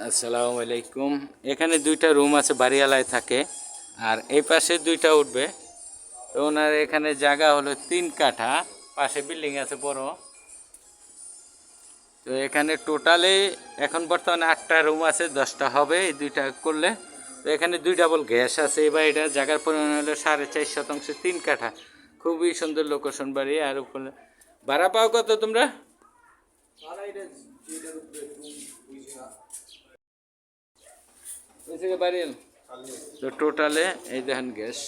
আসসালামু আলাইকুম। এখানে দুইটা রুম আছে, বাড়িওয়ালায় থাকে, আর এই পাশে দুইটা উঠবে। তো ওনার এখানে জায়গা হলো 3 কাঠা, পাশে বিল্ডিং আছে বড়। তো এখানে টোটালে এখন বর্তমানে 8টা রুম আছে, 10টা হবে এই দুইটা করলে। তো এখানে 2 ডাবল গ্যাস আছে। এই বাড়িটা জায়গার পরিমাণ হলো 4.5 শতাংশ, 3 কাঠা। খুবই সুন্দর লোকেশন বাড়ি। আর উপরে ভাড়া পাও কত তোমরা? বাড়ি তো টোটালে এই দেখেন গ্যাস,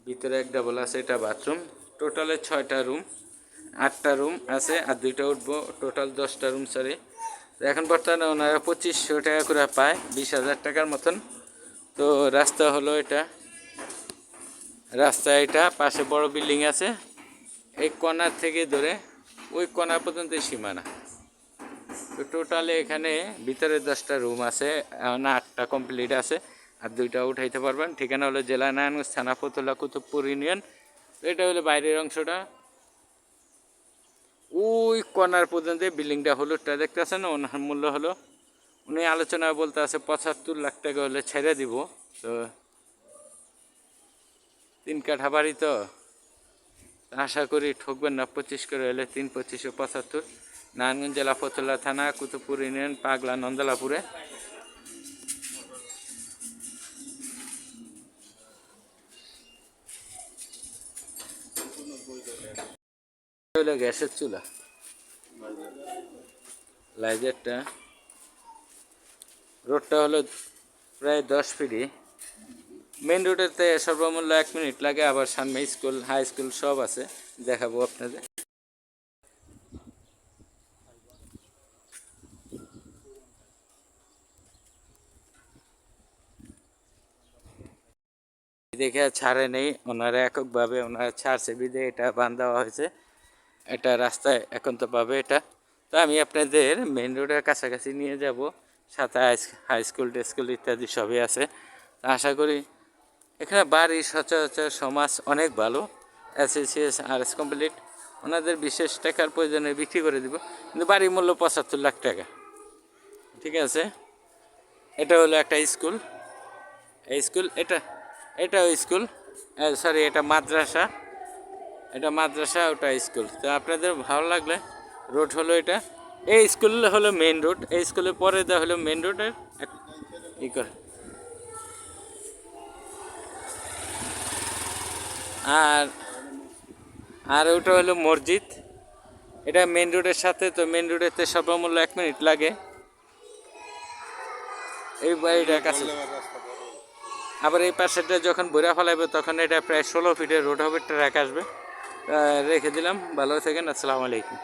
ভিতরে 1 ডাবল আছে, এটা বাথরুম। টোটালে 6টা রুম, 8টা রুম আছে আর 2টা উঠবো, টোটাল 10টা রুম সারি। তো এখন বর্তমানে ওনারা 2500 টাকা করে পায়, 20,000 টাকার মতন। তো রাস্তা হলো এটা, রাস্তা এটা পাশে বড় বিল্ডিং আছে, এই কর্নার থেকে ধরে ওই কর্নার পর্যন্ত সীমানা। তো টোটালে এখানে ভিতরে 10টা রুম আছে, না 8টা কমপ্লিট আছে, আর 2টা উঠাইতে পারবেন। ঠিকানা হলো জেলা নারায়ণগঞ্জ, থানা ফতুল্লা, কুতুবপুর ইউনিয়ন। তো এটা হলো বাইরের অংশটা, ওই কর্নার পর্যন্ত বিল্ডিংটা হলুদটা দেখতেছেন। ওনার মূল্য হলো, উনি আলোচনা বলতে আছে 75 লাখ টাকা হলে ছেড়ে দিব। তো 3 কাঠা বাড়ি, তো আশা করি ঠকবেন না। 25 করে হলে 3 25 75, নারায়ণগঞ্জ জেলা, ফতুল্লা থানা, কুতুবপুর ইউনিয়ন, পাগলা নন্দলাপুরে। হলো গ্যাসের চুলা, লাইজারটা। রোডটা হলো প্রায় 10 ফিট। মেন রোডেতে সর্বমূল্য 1 মিনিট লাগে। আবার সামনে স্কুল, হাই স্কুল সব আছে, দেখাবো আপনাদের। দেখে ছাড়ে নেই, ওনারা এককভাবে ওনারা ছাড়ছে বিধে এটা বান দেওয়া হয়েছে। এটা রাস্তায় এখন তো পাবে এটা। তো আমি আপনাদের মেন রোডের কাছাকাছি নিয়ে যাব, সাথে হাই স্কুল টেস্কুল ইত্যাদি সবই আছে। আশা করি এখানে বাড়ি সচরাচর সমাজ অনেক ভালো। এসএসসিএস আর এস কমপ্লিট, ওনাদের বিশেষ টাকার প্রয়োজনে বিক্রি করে দিব, কিন্তু বাড়ির মূল্য 75 লাখ টাকা। ঠিক আছে, এটা হলো একটা স্কুল, এই স্কুল এটাও স্কুল, সরি এটা মাদ্রাসা, এটা মাদ্রাসা, ওটা স্কুল। তো আপনাদের ভালো লাগলে, রোড হলো এটা, এই স্কুল হলো মেন রোড, এই স্কুলের পরে দেওয়া হলো মেন রোডের ই করে। আর আর ওটা হলো মসজিদ, এটা মেন রোডের সাথে। তো মেন রোডেতে সর্বমূল্য 1 মিনিট লাগে এই বাড়িটার কাছে। আবার এই পাশেটা যখন বইরা ফেলাবে তখন এটা প্রায় 16 ফিটের রোড হবে, ট্রাক আসবে। রেখে দিলাম, ভালো থাকেন, আসসালামু আলাইকুম।